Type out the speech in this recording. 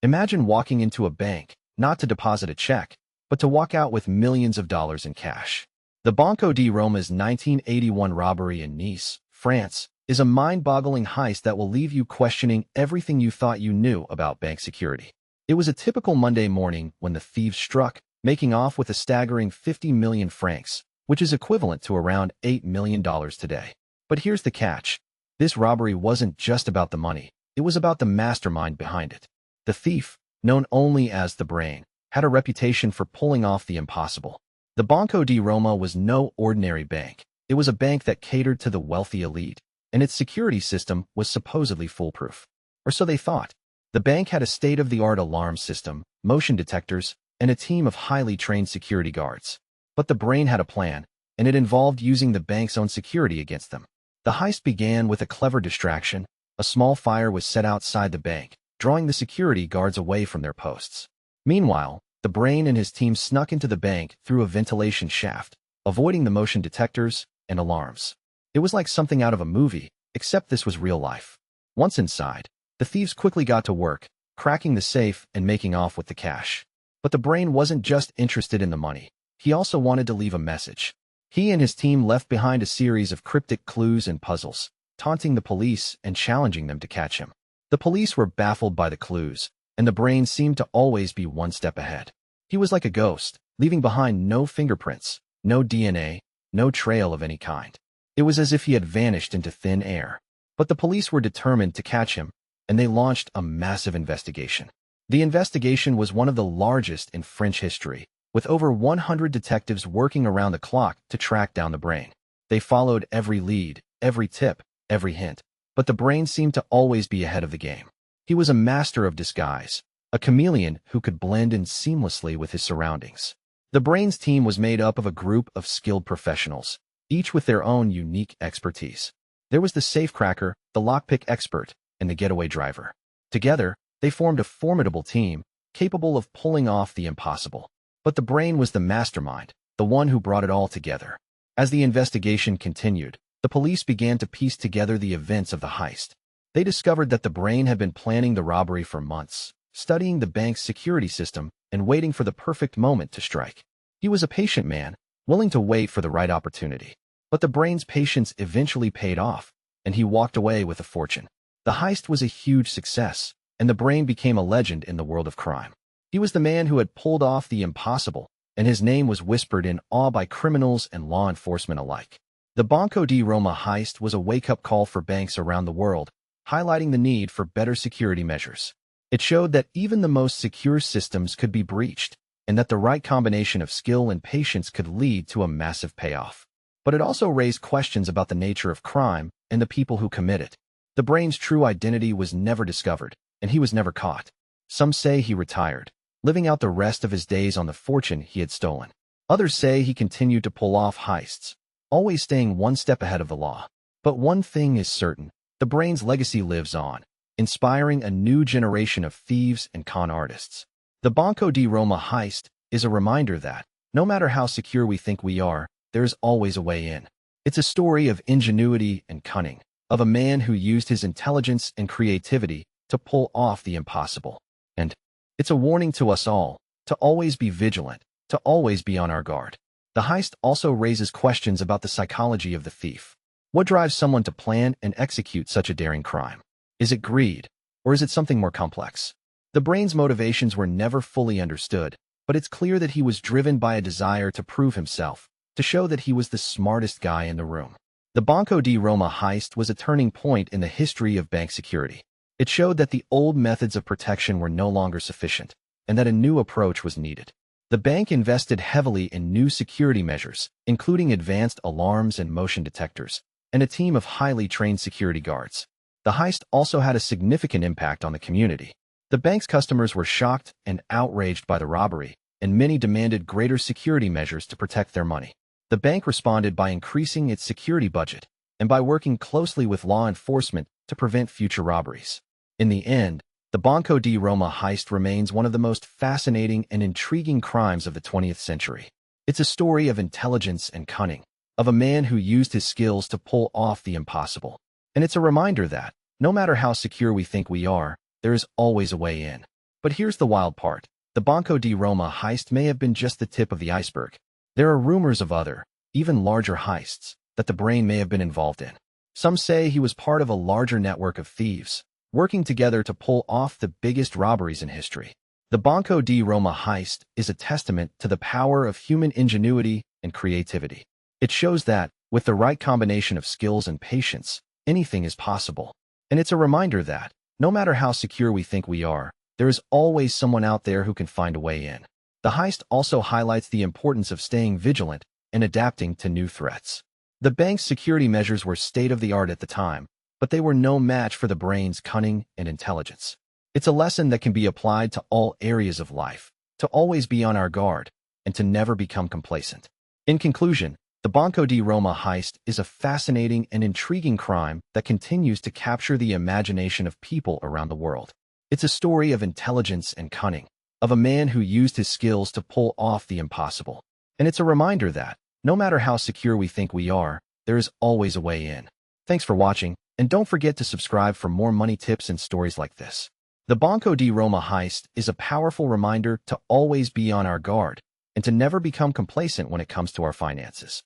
Imagine walking into a bank, not to deposit a check, but to walk out with millions of dollars in cash. The Banco di Roma's 1981 robbery in Nice, France, is a mind-boggling heist that will leave you questioning everything you thought you knew about bank security. It was a typical Monday morning when the thieves struck, making off with a staggering 50 million francs, which is equivalent to around $8 million today. But here's the catch. This robbery wasn't just about the money, it was about the mastermind behind it. The thief, known only as the Brain, had a reputation for pulling off the impossible. The Banco di Roma was no ordinary bank. It was a bank that catered to the wealthy elite, and its security system was supposedly foolproof. Or so they thought. The bank had a state-of-the-art alarm system, motion detectors, and a team of highly trained security guards. But the Brain had a plan, and it involved using the bank's own security against them. The heist began with a clever distraction. A small fire was set outside the bank, drawing the security guards away from their posts. Meanwhile, the Brain and his team snuck into the bank through a ventilation shaft, avoiding the motion detectors and alarms. It was like something out of a movie, except this was real life. Once inside, the thieves quickly got to work, cracking the safe and making off with the cash. But the Brain wasn't just interested in the money. He also wanted to leave a message. He and his team left behind a series of cryptic clues and puzzles, taunting the police and challenging them to catch him. The police were baffled by the clues, and the Brain seemed to always be one step ahead. He was like a ghost, leaving behind no fingerprints, no DNA, no trail of any kind. It was as if he had vanished into thin air. But the police were determined to catch him, and they launched a massive investigation. The investigation was one of the largest in French history, with over 100 detectives working around the clock to track down the Brain. They followed every lead, every tip, every hint. But the Brain seemed to always be ahead of the game. He was a master of disguise, a chameleon who could blend in seamlessly with his surroundings. The Brain's team was made up of a group of skilled professionals, each with their own unique expertise. There was the safecracker, the lockpick expert, and the getaway driver. Together, they formed a formidable team, capable of pulling off the impossible. But the Brain was the mastermind, the one who brought it all together. As the investigation continued, the police began to piece together the events of the heist. They discovered that the Brain had been planning the robbery for months, studying the bank's security system and waiting for the perfect moment to strike. He was a patient man, willing to wait for the right opportunity. But the Brain's patience eventually paid off, and he walked away with a fortune. The heist was a huge success, and the Brain became a legend in the world of crime. He was the man who had pulled off the impossible, and his name was whispered in awe by criminals and law enforcement alike. The Banco di Roma heist was a wake-up call for banks around the world, highlighting the need for better security measures. It showed that even the most secure systems could be breached, and that the right combination of skill and patience could lead to a massive payoff. But it also raised questions about the nature of crime and the people who commit it. The Brain's true identity was never discovered, and he was never caught. Some say he retired, living out the rest of his days on the fortune he had stolen. Others say he continued to pull off heists, always staying one step ahead of the law. But one thing is certain, the Brain's legacy lives on, inspiring a new generation of thieves and con artists. The Banco di Roma heist is a reminder that, no matter how secure we think we are, there is always a way in. It's a story of ingenuity and cunning, of a man who used his intelligence and creativity to pull off the impossible. And it's a warning to us all, to always be vigilant, to always be on our guard. The heist also raises questions about the psychology of the thief. What drives someone to plan and execute such a daring crime? Is it greed, or is it something more complex? The Brain's motivations were never fully understood, but it's clear that he was driven by a desire to prove himself, to show that he was the smartest guy in the room. The Banco di Roma heist was a turning point in the history of bank security. It showed that the old methods of protection were no longer sufficient, and that a new approach was needed. The bank invested heavily in new security measures, including advanced alarms and motion detectors, and a team of highly trained security guards. The heist also had a significant impact on the community. The bank's customers were shocked and outraged by the robbery, and many demanded greater security measures to protect their money. The bank responded by increasing its security budget and by working closely with law enforcement to prevent future robberies. In the end, the Banco di Roma heist remains one of the most fascinating and intriguing crimes of the 20th century. It's a story of intelligence and cunning, of a man who used his skills to pull off the impossible. And it's a reminder that, no matter how secure we think we are, there is always a way in. But here's the wild part. The Banco di Roma heist may have been just the tip of the iceberg. There are rumors of other, even larger heists that the brain may have been involved in. Some say he was part of a larger network of thieves, working together to pull off the biggest robberies in history. The Banco di Roma heist is a testament to the power of human ingenuity and creativity. It shows that, with the right combination of skills and patience, anything is possible. And it's a reminder that, no matter how secure we think we are, there is always someone out there who can find a way in. The heist also highlights the importance of staying vigilant and adapting to new threats. The bank's security measures were state-of-the-art at the time, but they were no match for the brain's cunning and intelligence. It's a lesson that can be applied to all areas of life, to always be on our guard, and to never become complacent. In conclusion, the Banco di Roma heist is a fascinating and intriguing crime that continues to capture the imagination of people around the world. It's a story of intelligence and cunning, of a man who used his skills to pull off the impossible. And it's a reminder that, no matter how secure we think we are, there is always a way in. Thanks for watching, and don't forget to subscribe for more money tips and stories like this. The Banco di Roma heist is a powerful reminder to always be on our guard and to never become complacent when it comes to our finances.